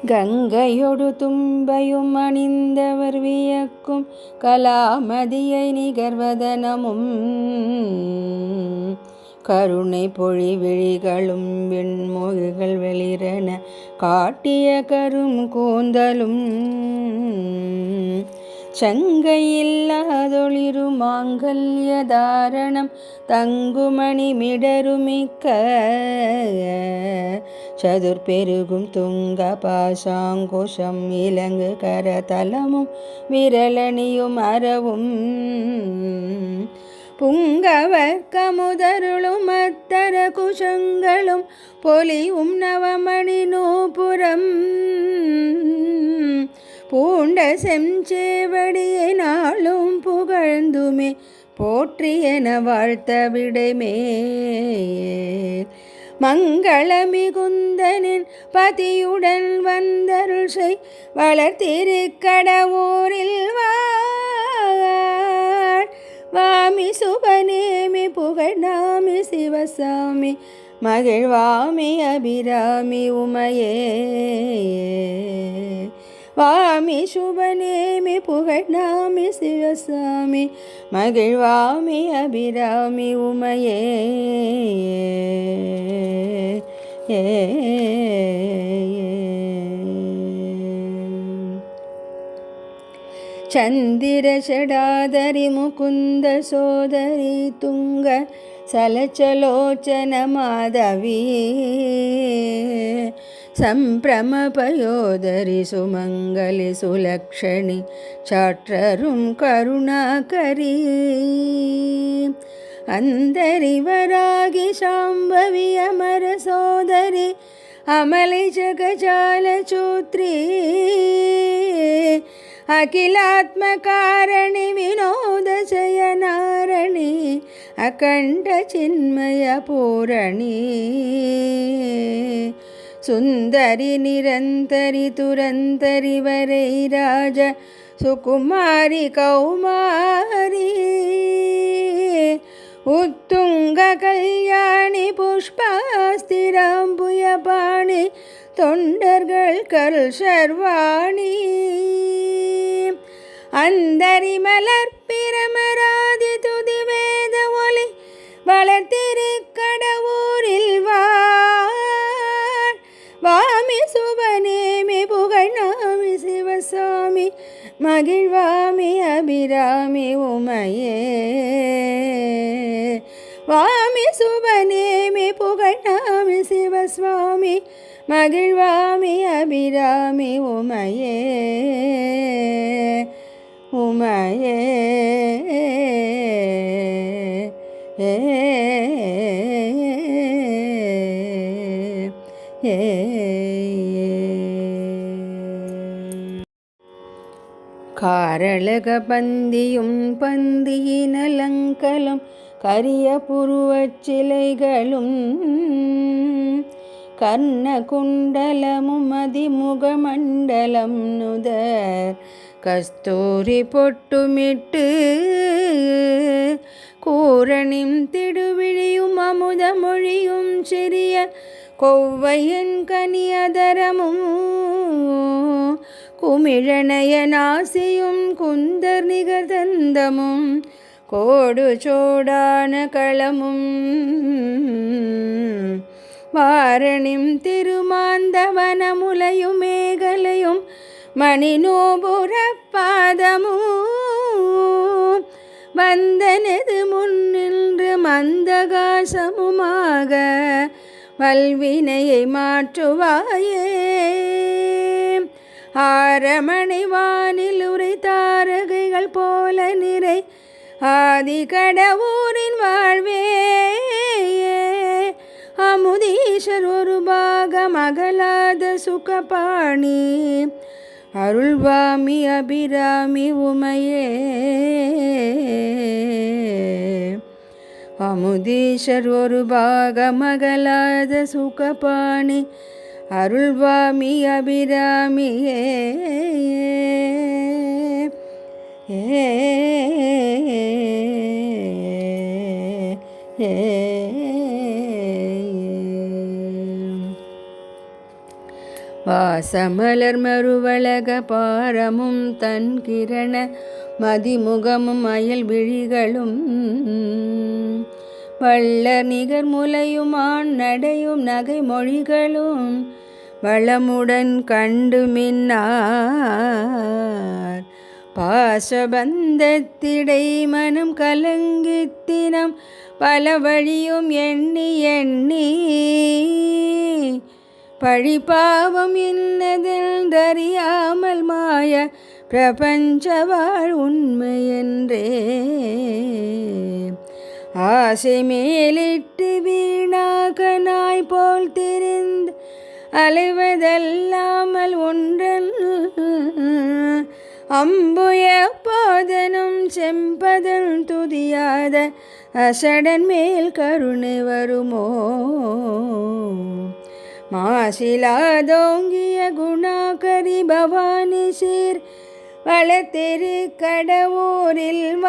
கங்கையொடு தும்பையும் அணிந்தவர் வியக்கும் கலாமதியை நிகர்வதனமும் கருணை பொழி விழிகளும் வெண்மொழிகள் வெளிரென காட்டிய கரும் கூந்தலும் சங்கையில்லாதொளிரு மாங்கல்ய தாரணம் தங்குமணி மிடருமிக்க சதுர்பெருகும் துங்க பாசாங்குஷம் இலங்கு கரதலமும் விரலணியும் அறவும் புங்கவர் கமுதருளும் அத்தர குஷங்களும் பொலியும் நவமணி நூபுரம் பூண்ட செஞ்சேவடியை நாளும் புகழ்ந்துமே போற்றியென வாழ்த்த விடைமே மங்களமிகுந்தனின் பதியுடன் வந்தருள் செய் வளர்த்திருக்கடவூரில் வாமி சுபநேமி புகழ்நாமி சிவசாமி மகிழ்வாமி அபிராமி உமையே வாமி சுபநேமி புகழ்நாமி சிவசாமி மகிழ்வாமி அபிராமி உமையே சந்திர ஷடாதரி முகுந்த சோதரி துங்க சலச்சலோச்சன மாதவி சம்பிரமபயோதரி சுமங்கலி சுலக்ஷணி சாற்றரும் கருணாகரி அந்தரிவராகி சாம்பவி அமர சோதரி அமலை ஜகஜால சூத்ரி அகிலாத்மகாரணி வினோத ஜயநாரணி அகண்ட சின்மய பூரணி சுந்தரி நிரந்தரி துரந்தரி வரை ராஜ சுகுமாரி கௌமாரி உத்துங்க கல்யாணி புஷ்பாஸ்திராம்புயபாணி தொண்டர்கள் கல் சர்வாணி அந்தரி மலர் பிரமராதி துதி வேத ஒலி வளர்த்திருக்கடவூரில் வாமி சுபநேமி புகழ்நாமி சிவசாமி மகிழ்வாமி அபிராமி உமையே வாமி சுபநேமி புகழ்நாமி சிவசுவாமி மகிழ்வாமி அபிராமி உமையே உமையே காரளக பந்தியும் பந்தியினலங்கலும் கரிய புருவச்சிலைகளும் கர்ண குண்டலமும் அதிமுகமண்டலம் நுதர் கஸ்தூரி பொட்டுமிட்டு கூரணிம் திடுவிழியும் அமுதமொழியும் சிறிய கொவ்வையன் கனியதரமும் குமிழனைய நாசியும் குந்தர் நிகர்தந்தமும் கோடு சோடான களமும் வாரணிம் திருமாந்தவனமுலையும் மேகலையும் மணிநோபுர பாதமும் வந்தனது முன்னின்று மந்தகாசமுமாக வல்வினையை மாற்றுவாயே ஆரமணி வானில் உரை தாரகைகள் போல நிறை ஆதி கடவுரின் வாழ்வே அமுதீஷர் ஒரு பாகம் அகலாத சுகபாணி அருள்வாமி அபிராமி உமையே அமுதீஷர் ஒரு பாகம் அகலாத சுகபாணி அருள்வாமி அபிராமியே வாசமலர் மறுவளக பாரமும் தன் கிரண மதிமுகமும் அயல் விழிகளும் வள்ளர் நிகர் முலையும் ஆண் நடையும் நகை மொழிகளும் வளமுடன் கண்டு மின்னார் பாசபந்தத்திடை மனம் கலங்கித்தினம் பல வழியும் எண்ணி எண்ணி பழிபாவம் இன்னதென்றறியாமல் மாய பிரபஞ்சவாழ் உண்மையென்றே ஆசை மேலிட்டு வீணாக நாய் போல் திரிந்து அலைவதல்லாமல் ஒன்றன் அம்புய பாதனும் செம்பதன் துதியாத அசடன் மேல் கருணை வருமோ மாசிலாதோங்கிய குணாகரி பவானி சீர் வளத்திரு கடவுரில்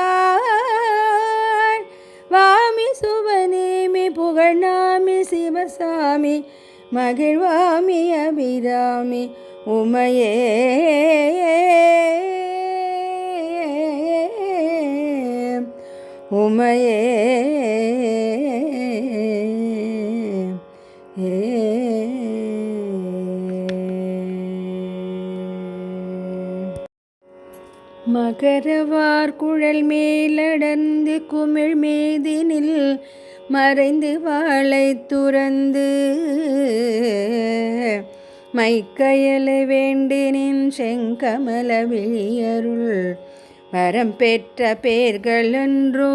வாமி சுவனேமி புகழ்நாமி சிவசாமி மகிழ்வாமி அபிராமி உமையே உமையே மகரவார் குழல் மேலடர்ந்து குமிழ் மேதினில் மறைந்து வாளை துறந்து மைக்கயலை வேண்டினின் செங்கமல விழியருள் வரம் பெற்ற பேர்களென்றோ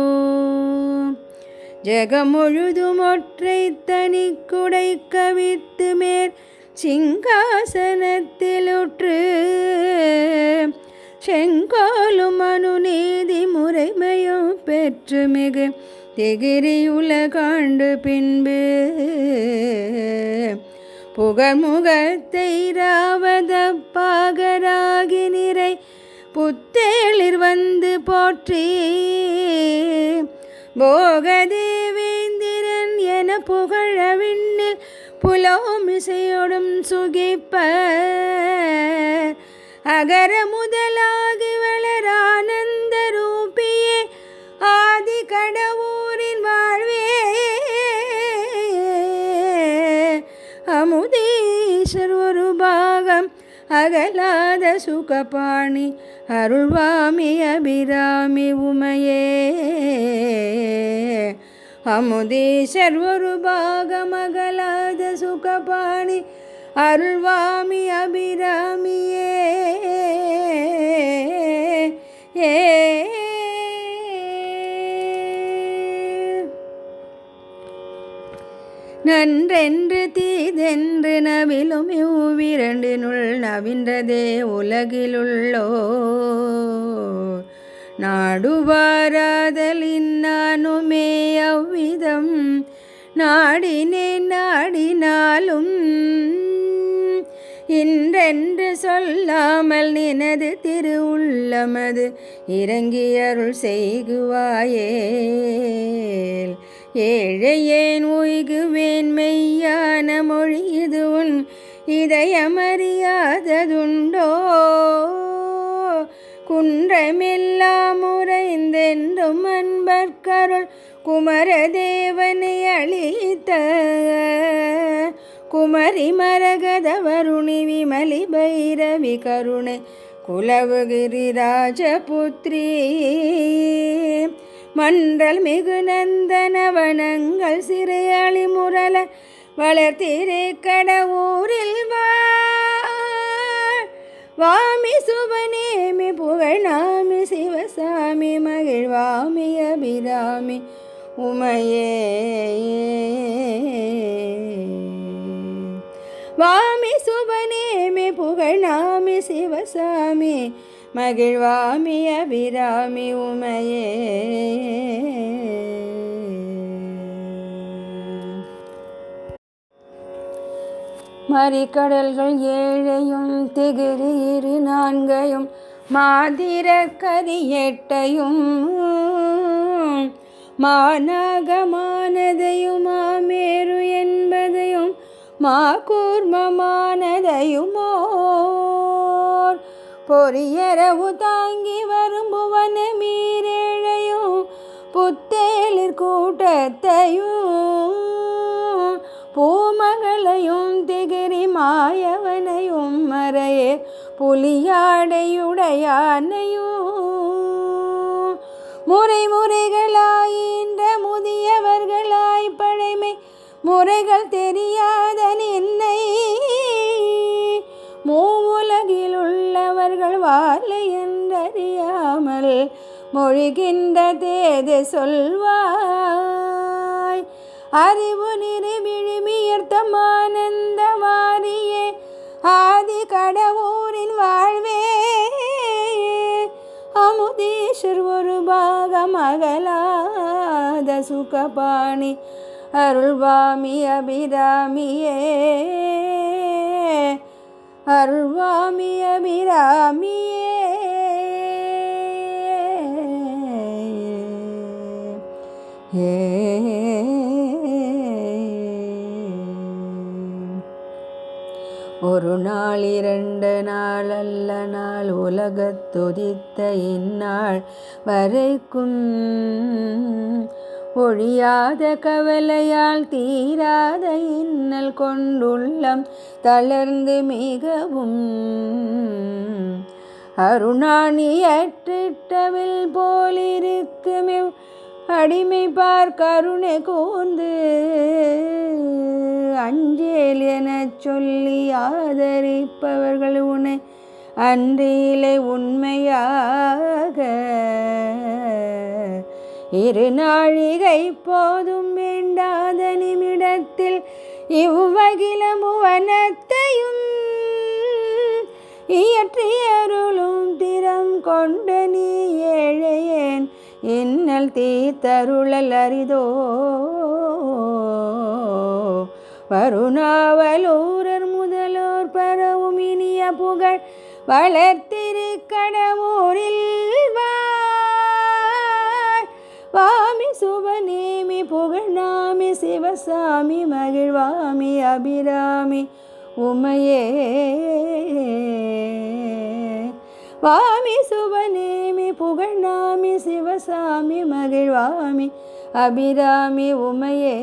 ஜெகமுழுதும் ஒற்றை தனி குடை கவித்து மேற் சிங்காசனத்திலுற்று செங்கோலும் அனுநீதி முறைமையும் பெற்று மிகு திகிரியுலகாண்டு பின்பு புகழ்முகத்தை ராவத பாகராகி நிறை புத்தேளிர் வந்து போற்றி போகதேவேந்திரன் என புகழவிண்ணில் புலோமிசையோடும் சுகிப்ப அகர முதலாகி வளரானந்த ரூபியே ஆதி கடவுரின் வாழ்வே அமுதீஸ்வர் ஒரு பாகம் அகலாத சுகபாணி அருள்வாமி அபிராமி உமையே அமுதீஸ்வர் ஒரு பாகம் அகலாத சுகபாணி அருள்வாமி அபிராமியே நன்றென்று தீதென்று நவிலும் இவ்விரண்டினுள் நவின்றதே உலகிலுள்ளோ நாடுவாராதலின் நானுமே அவ்விதம் நாடினேன் நாடினாலும் இன்றென்று சொல்லாமல் நினது திருவுள்ளமது இறங்கி அருள் செய்குவாயேல் ஏழையேன் உய்குவேன் மெய்யான மொழி இது உன் இதயமறியாததுண்டோ குன்றமெல்லாம் உறைந்தென்றும் அன்பர்க்கருள் குமரதேவனை அளித்த குமரி மரகத வருணி விமலி பைரவி கருணை குலவுகிரி ராஜபுத்ரி மன்றல் மிகு நந்தனவனங்கள் சிறையாளி முரல வளர்த்திரை கடவுரில் வாமி சுபநேமி புகழ்நாமி சிவசாமி மகிழ்வாமி அபிராமி உமையே வாமி சுபநேமி புகழ்நாமி சிவசாமி மகிழ்வாமி அபிராமி உமையே மறிக்கடல்கள் ஏழையும் திகிரி இரு நான்கையும் மாதிர கரியெட்டையும் மானாகமானதையும் மாமேரு என்பதையும் மா கூர்மமானதையுமோர் பொரியரவு தாங்கி வரும் புவன மீரேழையும் புத்தேளிர் கூட்டத்தையும் பூமகளையும் திகிரி மாயவனையும் மறையே புலியாடையுடையானையும் முறை முறைகளாயின்ற முதியவர்களாய் பழைமை முறைகள் தெரியாத நின்னை மூவுலகில் உள்ளவர்கள் வாழை என்றறியாமல் மொழிகின்ற தேது சொல்வாய் அறிவு நிறைவிழிமியர்த்தமானந்த வாரியே ஆதி கடவுரின் வாழ்வே அமுதீஸ்வர் ஒரு பாகம் அகலாத சுகபாணி அருள்வாமி அபிராமியே அருள்வாமி அபிராமியே ஒரு நாள் இரண்டு நாள் அல்ல நாள் உலகத்துதித்த இந்நாள் வரைக்கும் ஒழியாத கவலையால் தீராத இன்னல் கொண்டுள்ளம் தளர்ந்து மிகவும் அருணாணியற்றிட்டவில் போலிருக்குமே அடிமை பார் கருணை கூர்ந்து அஞ்சேல் எனச் சொல்லி ஆதரிப்பவர்கள் உன்னை அன்றிலே உண்மையாக இரு நாழிகை போதும் வேண்டாத நிமிடத்தில் இவ்வகில முவனத்தையும் இயற்றியருளும் திறம் கொண்ட நீ ஏழையேன் இன்னல் தீர்த்தருளல் அரிதோ வருணாவலூரர் முதலோர் பரவும் இனிய புகழ் வளர்த்திரு கடவுரில் வாமி சுபநேமி புகழ்நாமி சிவசாமி மகிழ்வாமி அபிராமி உமையே வாமி சுபநேமி புகழ்நாமி சிவசாமி மகிழ்வாமி அபிராமி உமையே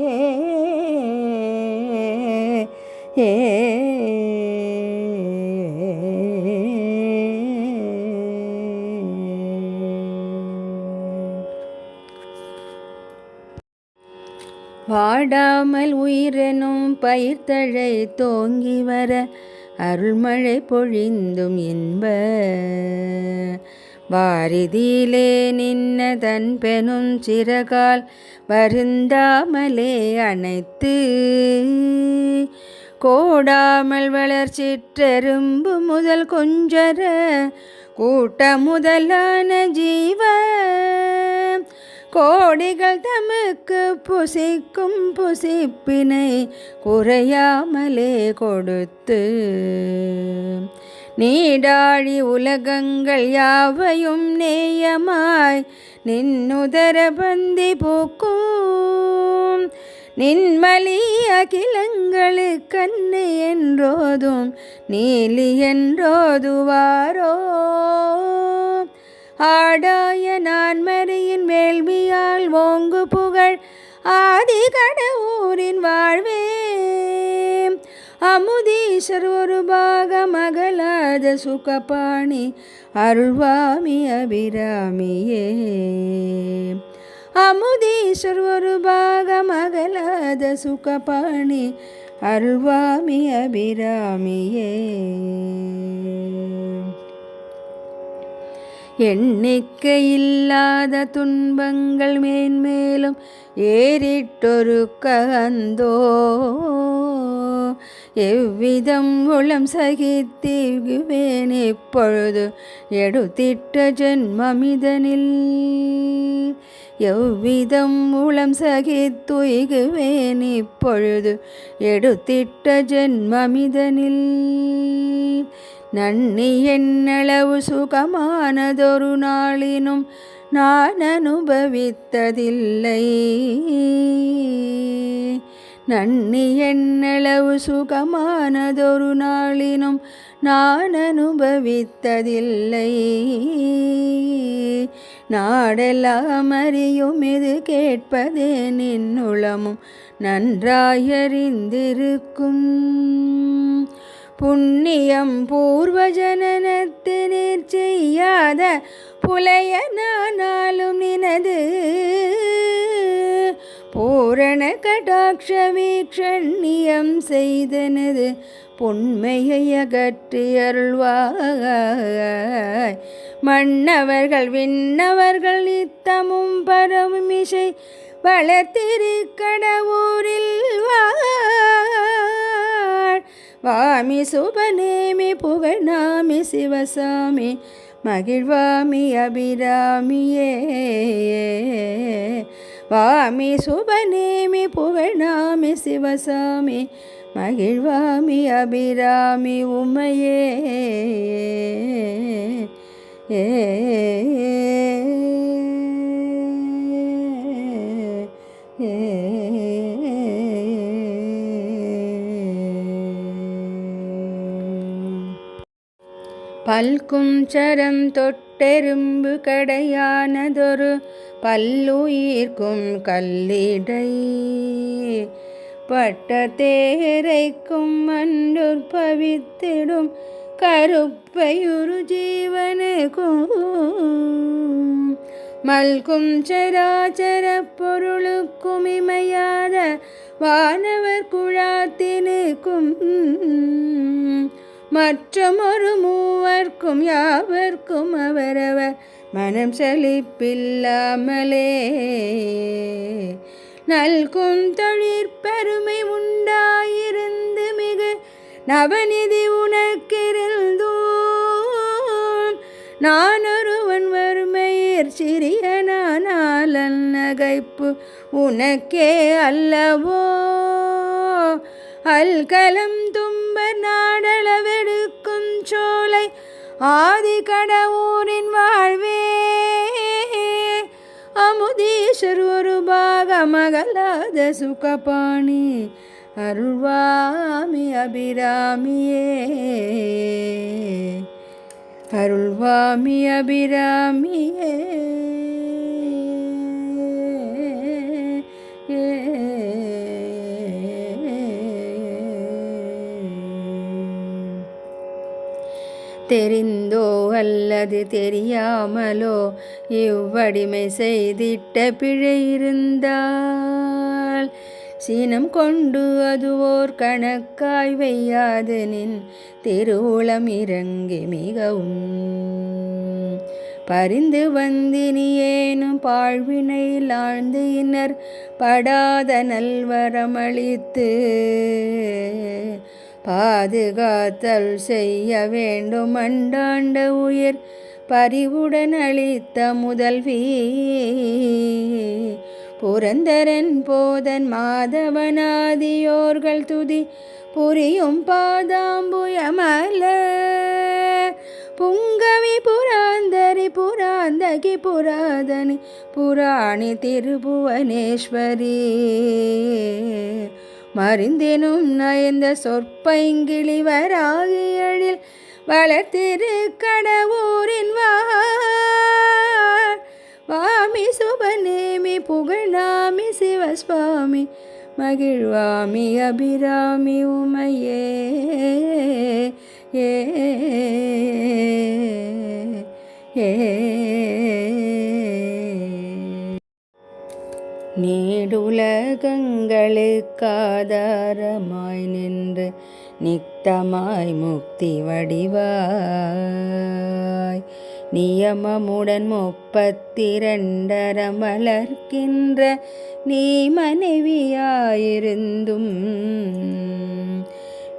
வாடாமல் உயிரெனும் பயிர்த்தழை தோங்கி வர அருள்மழை பொழிந்தும் இன்ப வாரிதியிலே நின்ன தன் பெனும் சிறகால் வருந்தாமலே அணைத்து கோடாமல் வளர்ச்சிற்றெரும்பு முதல் கொஞ்சர கூட்ட முதலான ஜீவ கோடிகள் தமக்கு புசிக்கும் புசிப்பினை குறையாமலே கொடுத்து நீடாழி உலகங்கள் யாவையும் நேயமாய் நின்னுதர பந்தி பூக்கும் நின்மலி அகிலங்களுக்கன்னை என்றோதும் நீலி என்றோதுவாரோ ஆடாய நான்மறையின் வேள்வியால் ஓங்கு புகழ் ஆதி கடவுரின் வாழ்வே அமுதீஸ்வர் ஒரு பாகம் அகலாத சுகபாணி அருள்வாமி அபிராமியே அமுதீஸ்வர் ஒரு பாகம் அகலாத சுகபாணி அருள்வாமி அபிராமியே எண்ணிக்கையில்லாத துன்பங்கள் மேன்மேலும் ஏறிட்டொருக்க அந்தோ எவ்விதம் உளம் சகித்திகுவேன் இப்பொழுது எடுத்திட்ட ஜென்மமிதனில் எவ்விதம் உளம் சகித்துய்குவேன் இப்பொழுது எடுத்திட்ட ஜென்மமிதனில் நன்னி என்னளவு சுகமானதொரு நாளினும் நான் அனுபவித்ததில்லை நன்னி எண்ணளவு சுகமானதொரு நாளினும் நான் அனுபவித்ததில்லை. நாடெல்லாம் அறியும் இது கேட்பதே நின்னுளமும் நன்றாயறிந்திருக்கும். புண்ணியம் பூர்வ ஜனனத்தினீர் செய்யாத புலையனானாலும் நினது பூரண கடாட்ச வீக்ஷண்யம் செய்தனது பொன்மையை அகற்றி அருள்வாய். மன்னவர்கள் விண்ணவர்கள் நித்தமும் பரவுமிசை வளர்த்திருக்கடவூரில் வாமி சுபநேமி புகழ்நாமி சிவசாமி மகிழ்வாமி அபிராமியே. வாமி சுபநேமி புகழ்நாமி சிவசாமி மகிழ்வாமி அபிராமி உமையே. பல்கும் சரம் தொட்டெரும்பு கடையானதொரு பல்லுயிர்க்கும் கல்லிடை பட்ட தேரைக்கும் அன்றுற்பவித்திடும் கருப்பையுரு ஜீவனுக்கும் மல்கும் சராச்சர பொருளுக்கும் இமையாத வானவர் குழாத்தினுக்கும் மற்றமொரு மூவர்க்கும் யாவர்க்கும் அவரவர் மனம் செழிப்பில்லாமலே நல்கும் தொழிற்பெருமை உண்டாயிருந்து மிக நவநிதி உனக்கிருந்தோம் நான் ஒருவன் வறுமையர் சிறியனானாலன் நகைப்பு உனக்கே அல்லவோ. அல்கலம் தும்பர் நாடளவெடுக்கும் சோலை ஆதி கடவுரின் வாழ்வே அமுதீஸ்வர் ஒரு பாகமகலாத சுகபாணி அருள்வாமி அபிராமியே. அருள்வாமி அபிராமியே. தெரிந்தோ அல்லது தெரியாமலோ இவ்வடிமை செய்திட்ட பிழை இருந்தால் சீனம் கொண்டு அதுவோர் கணக்காய் வையாது நின் திருவுளம் இறங்கி மிகவும் பரிந்து வந்தினியேனும் பாழ்வினையில் ஆழ்ந்து இன்னர் படாத நல்வரமளித்து பாதுகாத்தல் செய்ய வேண்டும். அண்டாண்ட உயிர் பரிவுடன் அளித்த முதல்வி புரந்தரன் போதன் மாதவனாதியோர்கள் துதி புரியும் பாதாம்புயமல புங்கவி புராந்தரி புராந்தகி புராதனி புராணி திருபுவனேஸ்வரி மறிந்தினும் நயந்த சொற்பைங்கிழிவராகியழில் வளர்த்திரு கடவுரின் வாமி சுபநேமி புகழ்நாமி சிவஸ்வாமி மகிழ்வாமி அபிராமி உமையே. ஏ நீடுலகங்களுக்காதாரமாய் நின்று நித்தமாய் முக்தி வடிவாய் நியமமுடன் 32 மலர்க்கின்ற நீ மனைவியாயிருந்தும்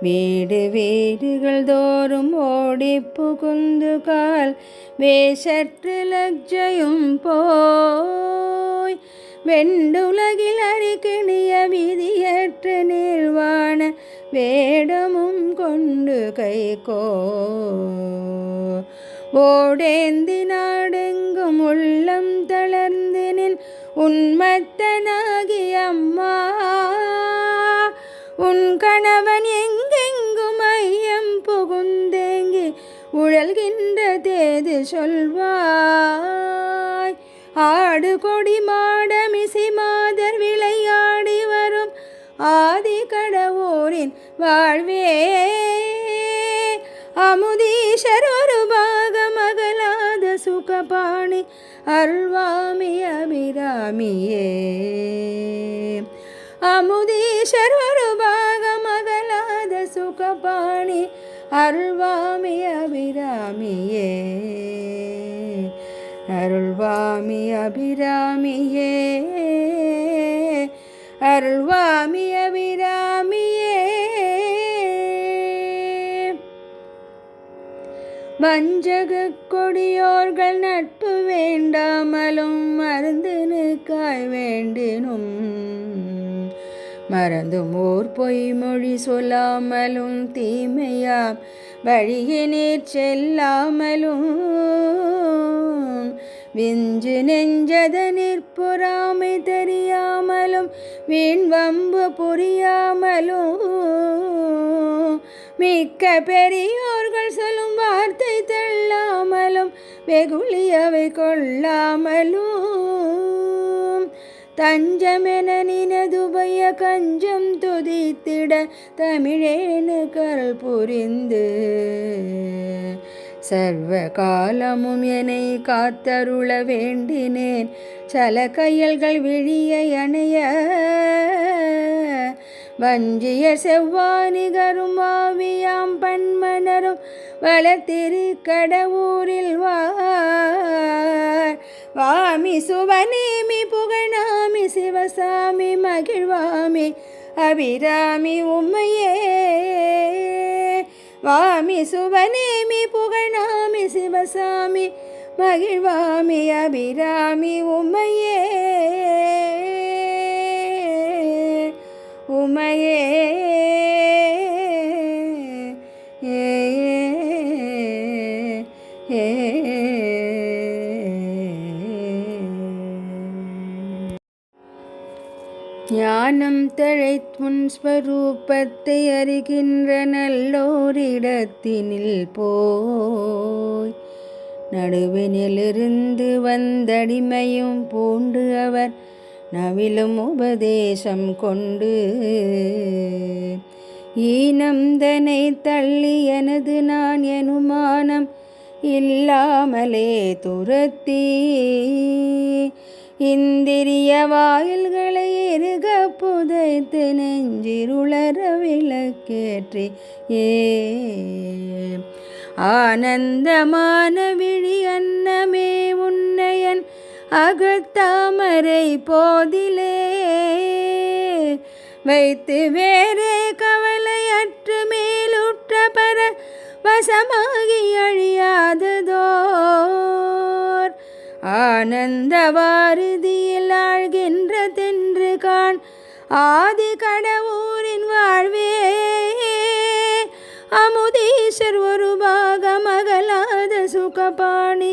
வீடு வீடுகள் தோறும் ஓடி புகுந்து கால் வேஷற்று லஜ்ஜையும் போய் வெண்டுலகில் அறிக்கிணிய விதியற்ற நிர்வாண வேடமும் கொண்டு கைகோ ஓடேந்தி நாடெங்கும் உள்ளம் தளர்ந்து நின் உன்மத்தனாகி அம்மா இனியது சொல்வாய். ஆடு கொடி மாடமிசை மாதர் விளையாடி வரும் ஆதி கடவுரின் வாழ்வே. அமுதீஷர் ஒரு பாகம் அகலாத சுகபாணி அருள்வாமி அபிராமியே. அமுதீஷர் ஒரு பாகம் அகலாத சுகபாணி அருள்வாமி அபிராமியே. அருள்வாமி அபிராமியே. அருள்வாமி அபிராமியே. வஞ்சக கொடியோர்கள் நட்பு வேண்டாமலும் மருந்தினுக்காய் வேண்டினும் மறந்தும் ஓர் பொய்மொழி சொல்லாமலும் தீமையாம் வழியினீர் செல்லாமலும் விஞ்சு நெஞ்சத நிற்பொறாமை தெரியாமலும் வீண் வம்பு புரியாமலும் மிக்க பெரியோர்கள் சொல்லும் வார்த்தை தள்ளாமலும் வெகுளியவை கொள்ளாமலும் தஞ்சமென நினதுபய கஞ்சம் துதித்திட தமிழேனு கருள் புரிந்து சர்வ காலமும் என்னை காத்தருள வேண்டினேன். சல கையல்கள் விழிய அணைய வஞ்சிய செவ்வானிகரும் ஆவியாம் பன்மனரும் வளர்த்திரு கடவுரில் வாமி சுவநேமி புகழாமி சிவசாமி மகிழ்வாமி அபிராமி உம்மையே. வாமி சுவநேமி புகழாமி சிவசாமி மகிழ்வாமி அபிராமி உம்மையே. உமையே. ஞானம் தழைத்துன் ஸ்வரூபத்தை அறிகின்ற நல்லோரிடத்தினில் போய் நடுவினிலிருந்து வந்தடிமையும் பூண்டு அவர் நவிலும் உபதேசம் கொண்டு ஈனம்தனை தள்ளி எனது நான் எனுமானம் இல்லாமலே துரத்தி இந்திரிய வாயில்களை எருக புதைத்து நெஞ்சிருளர விளக்கேற்றி ஆனந்தமான விழி அன்னமே உன்னையன் அகத்தாமரை போதிலே வைத்து வேறே கவலையற்று மேலுற்ற பர வசமாகி அழியாததோர் ஆனந்த வாரதியில் ஆழ்கின்ற தென்று காண் ஆதி கடவுரின் வாழ்வே. அமுதீஷர் ஒரு பாகம் அகலாத சுகபாணி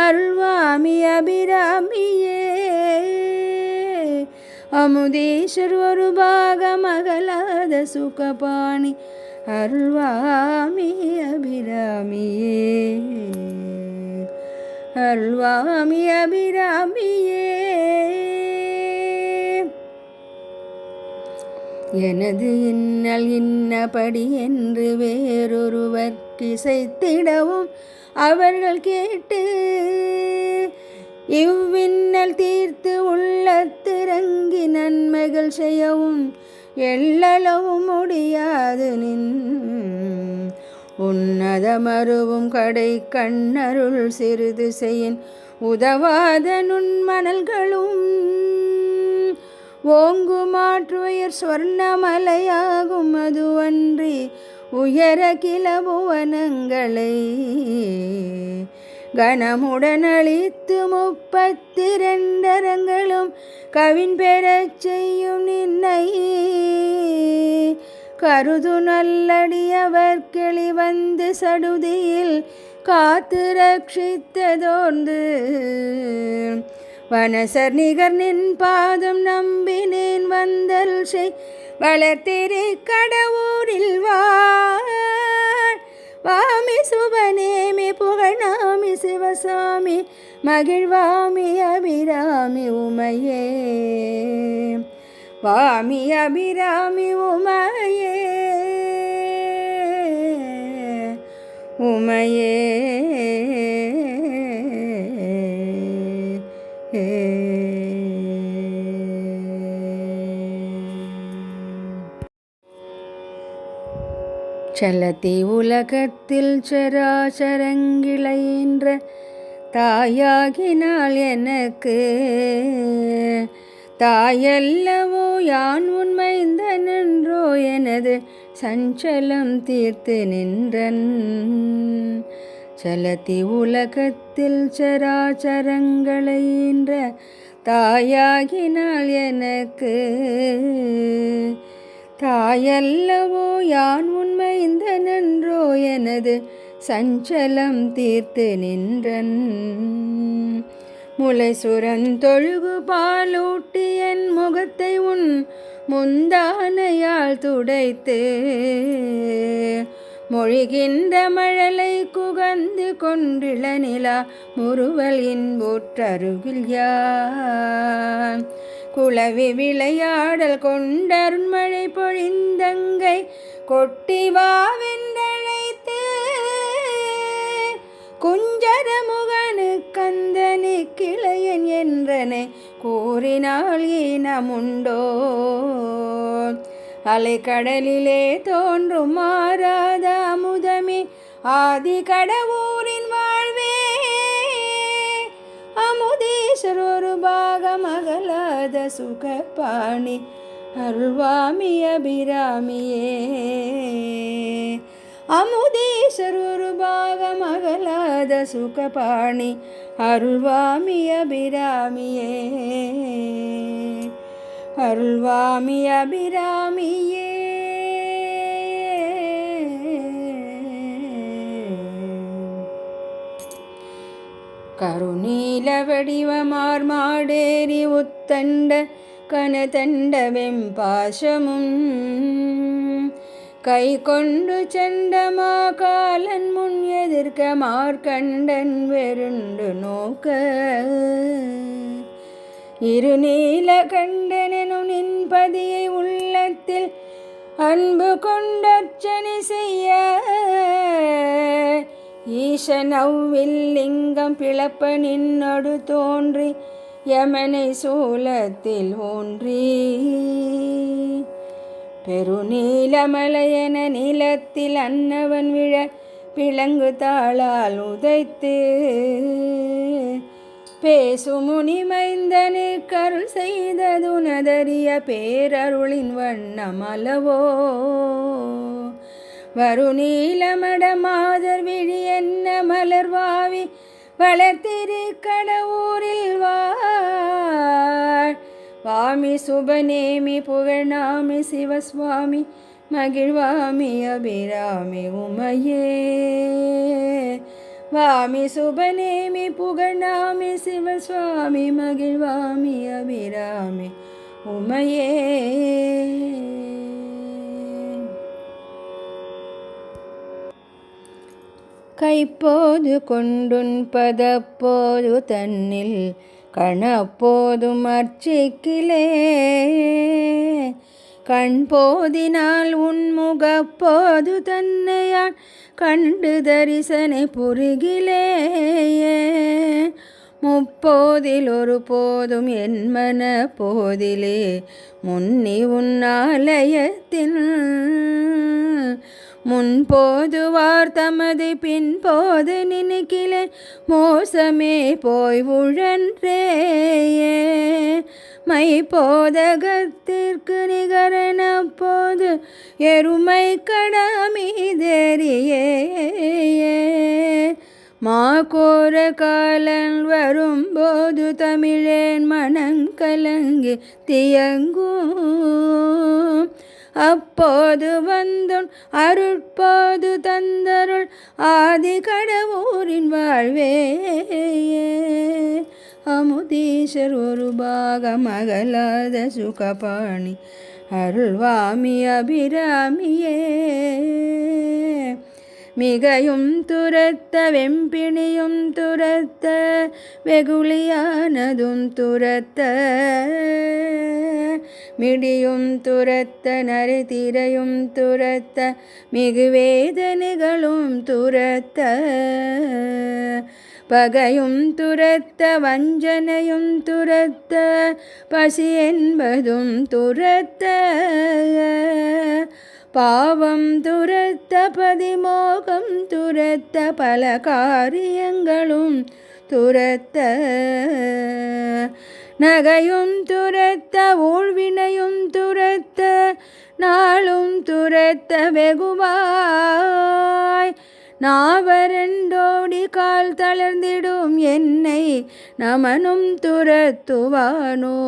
அருள்வாமி அபிராமியே. அமுதீஷர் ஒரு பாகம் அகலாத சுகபாணி அருள்வாமி அபிராமியே. அருள்வாமி அபிராமியே. எனது இன்னல் இன்னபடி என்று வேறொருவர் கிசைத்திடவும் அவர்கள் கேட்டு இவ்வின்னல் தீர்த்து உள்ளத்திறங்கி நன்மைகள் செய்யவும் எள்ளளவும் முடியாது நின் உன்னதமருவும் கடை கண்ணருள் சிறிது செய்யின் உதவாத நுண்மணல்களும் ஓங்குமாற்றுயர் சொர்ணமலையாகும் அதுவன்றி உயர கில புவனங்களை கணமுடன் அளித்து 32 அரங்களும் கவின் பெறச் செய்யும் நின்னை கருது நல்லடியவர் கிளி வந்து சடுதியில் காத்து ரட்சித்ததோர்ந்து வனசர் நிகர் நின் பாதம் நம்பினேன் வந்தல் செய் வளர்த்திரு கடவுரில் வாமி சுபநேமி புகழாமி மகிழ்வாமி அபிராமி உமையே. வாமி அபிராமி உமையே, உமையே. சலதி உலகத்தில் சராசரங்கிளைன்ற தாயாகினாள் எனக்கு. தாயல்லவோ யான் உண்மைந்தனன்றோ எனது சஞ்சலம் தீர்த்து நின்றன். சலதி உலகத்தில் சராசரங்களைன்ற தாயாகினாள் எனக்கு. தாயல்லவோ யான் உண்மைந்தனன்றோ எனது சஞ்சலம் தீர்த்து நின்றன். முளை சுரந்தொழுகு பாலூட்டி என் முகத்தை உன் முந்தானையால் துடைத்து மொழிகின்ற மழலை குகந்து கொண்டிள நிலா முறுவல் இன்புற்றருகில் யான். குளவி விளையாடல் கொண்டருண்மழை பொழிந்தங்கை கொட்டி வாவென்றழைத்து குஞ்சர முகனு கந்தனி கிளையன் என்றனை கூறினாள் ஈனமுண்டோ. அலைக்கடலிலே தோன்றும் மாறாத அமுதமே ஆதி கடவுரின் வாழ்வே. அமுதீஸ்வர் ஒரு பாகம் அகலாத சுகபாணி அருள்வாமி அபிராமியே. அமுதீஸ்வர் ஒரு பாகம் அகலாத சுகபாணி அருள்வாமி அபிராமியே. அருள்வாமி அபிராமியே. கருநீல வடிவமார் மாடேறி உத்தண்ட கனதண்ட வெம்பாசமும் கை கொண்டு செண்டமா காலன் முன் எதிர்க்க மார்கண்டன் வெருண்டு நோக்க. இருநீல கண்டனும் நின்பதியை உள்ளத்தில் அன்பு கொண்டர்ச்சனை செய்ய ஈசன் அவ்வில் லிங்கம் பிளப்ப நின்னொடு தோன்றி யமனை சூலத்தில் ஊன்றி பெருநீலமலையென நீலத்தில் அன்னவன் விழ பிளங்கு தாளால் உதைத்து பேசுமுனி மைந்தனு கருள் செய்ததுனதறிய பேரருளின் வண்ணமளவோ. வருநீலமட மாதர் விழி என்ன மலர்வாவி வளர்த்திரு கடவுரில் வாமி சுபநேமி புகழ்நாமி சிவசுவாமி மகிழ்வாமி அபிராமி உமையே. வாமி சுபநேமி புகழ்நாமி சிவசுவாமி மகிழ்வாமி அபிராமி உமையே. கைப்போது கொண்டுன் பதப்போது தன்னில் கணப்போதும் அர்ச்சிக்கிலே கண் போதினால் உன்முகப்போது தன்னையான் கண்டு தரிசனை புரிகிலேயே. முப்போதில் ஒரு போதும் என் மன போதிலே முன்னி உன்னாலயத்தின் முன்போதுவார் தமது பின்போது நினைக்கிலே மோசமே போய் உழன்றேயே. மை போதகத்திற்கு நிகரன போது எருமை கடமீதேறியே. மாகோர காலன் வரும்போது தமிழேன் மனங்கலங்கி தியங்கும். அப்போது வந்துன் அருட்போது தந்தருள் ஆதி கடவுரின் வாழ்வே. அமுதீஸ்வர் ஒரு பாகம் அகலாத சுகபாணி அருள்வாமி அபிராமியே. மிகையும் துரத்த வெம்பிணியும் துரத்த வெகுளியானதும் துரத்த மிடியும் துரத்த நரிதிரையும் துரத்த மிகு வேதனைகளும் துரத்த பகையும் துரத்த வஞ்சனையும் துரத்த பசி என்பதும் துரத்த பாவம் துரத்த பதிமோகம் துரத்த பல காரியங்களும் துரத்த நகையும் துரத்த ஊழ்வினையும் துரத்த நாளும் துரத்த வெகுவாய் நாவரண்டோடி கால் தளர்ந்திடும் என்னை நமனும் துரத்துவானோ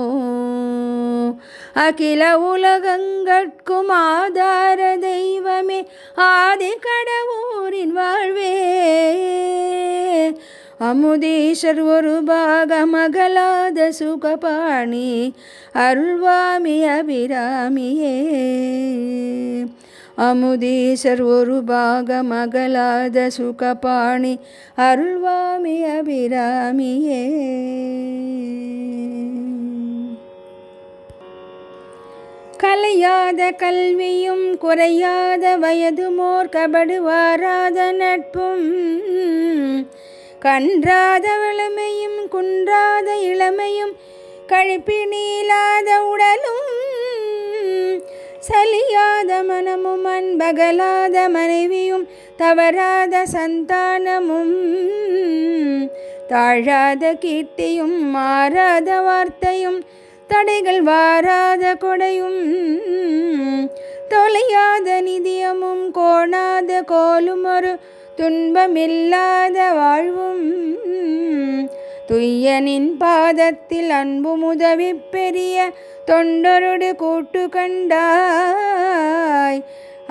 அகில உலகங்கட்கும் ஆதார தெய்வமே ஆதி கடவுரின் வாழ்வே அமுதீஸ்வர் ஒரு பாகமகலாத சுகபாணி அருள்வாமி அபிராமியே அமுதீஸ்வர் ஒரு பாகமகலாத சுகபாணி அருள்வாமி அபிராமியே கலையாத கல்வியும் குறையாத வயதுமோர் கபடு வாராத நட்பும் கன்றாத வளமையும் குன்றாத இளமையும் கழிப்பினீலாத உடலும் சலியாத மனமும் அன்பகலாத மனைவியும் தவறாத சந்தானமும் தாழாத கீர்த்தியும் மாறாத வார்த்தையும் தடைகள் வாராத கொடையும் தொலையாத நிதியமும் கோணாத கோலும் ஒரு துன்பமில்லாத வாழ்வும் துய்யனின் பாதத்தில் அன்பும் உதவி பெரிய தொண்டருடு கூட்டு கண்டாய்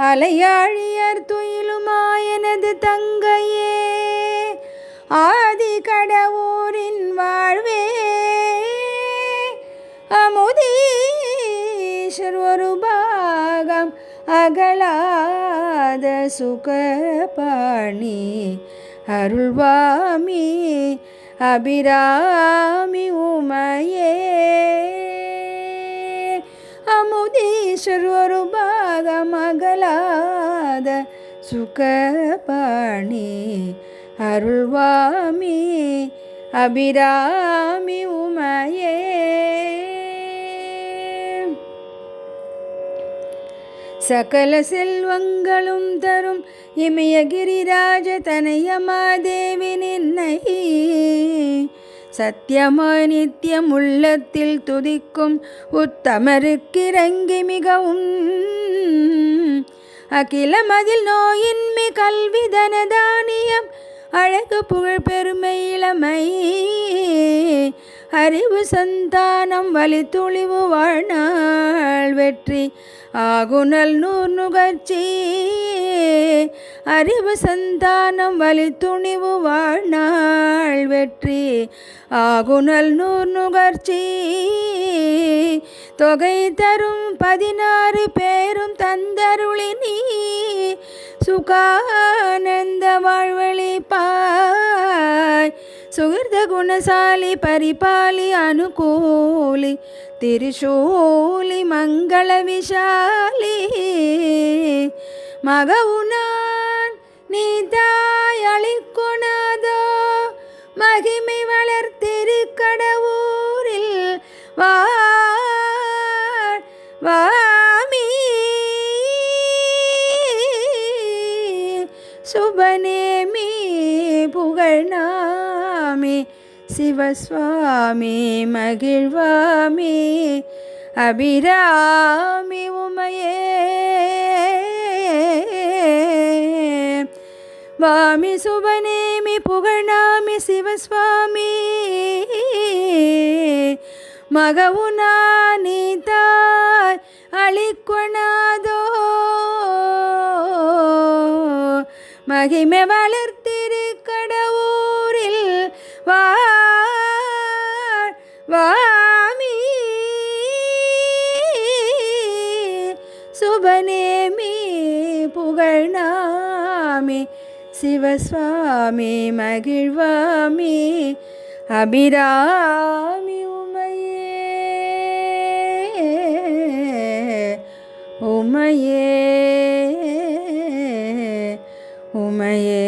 அலையாழியர் துயிலுமாயனது தங்கையே ஆதி கடவுரின் வாழ்வே அமுதீஸ்வர் ஒரு பாகம் அகலாத சுகபாணி அருள்வாமி அபிராமி உமையே அமுதீஸ்வர் ஒரு பாகம் அகலாத சுகபாணி அருள்வாமி அபிராமி உமையே சகல செல்வங்களும் தரும் இமயகிரிராஜ தனயமாதேவி நின்னை சத்தியமாய் நித்தியம் உள்ளத்தில் துதிக்கும் உத்தமருக்கிறங்கி மிகவும் அகிலமதில் நோயின்மை கல்வி தனதானியம் அழகு புகழ் பெருமை இளமை அறிவு சந்தானம் வலி துளிவு வாழ்நாள் வெற்றி ஆகுனல் நூர் நுகர்ச்சி அறிவு சந்தானம் வலி துணிவு வாழ்நாள் வெற்றி ஆகுனல் நூர் நுகர்ச்சி தொகை தரும் 16 பேரும் தந்தருளினி சுகானந்த வாழ்வழிப்பாய் சுகிர்த குணசாலி பரிபாலி அனுகூலி திரிசூலி மங்கள விஷாலி மகவுனான் நீதாய் அளிக்குணாதோ மகிமை வளர்த்திருக்கடவூரில் வாமி சுபநேமி புகழ்நாமி சிவஸ்வாமி மகிழ்வாமி அபிராமி உமையே வாமி சுபநேமி புகழ்நாமி சிவஸ்வாமி மகவுனா நீதாய் அளிக்குணாதோ மகிமை வளர்த்திருக்கடவூரில் வாமி சுபநேமி புகழ்நாமி சுவாமி சிவசுவாமி மகிழ்வாமி அபிராமி உமையே உமையே உமையே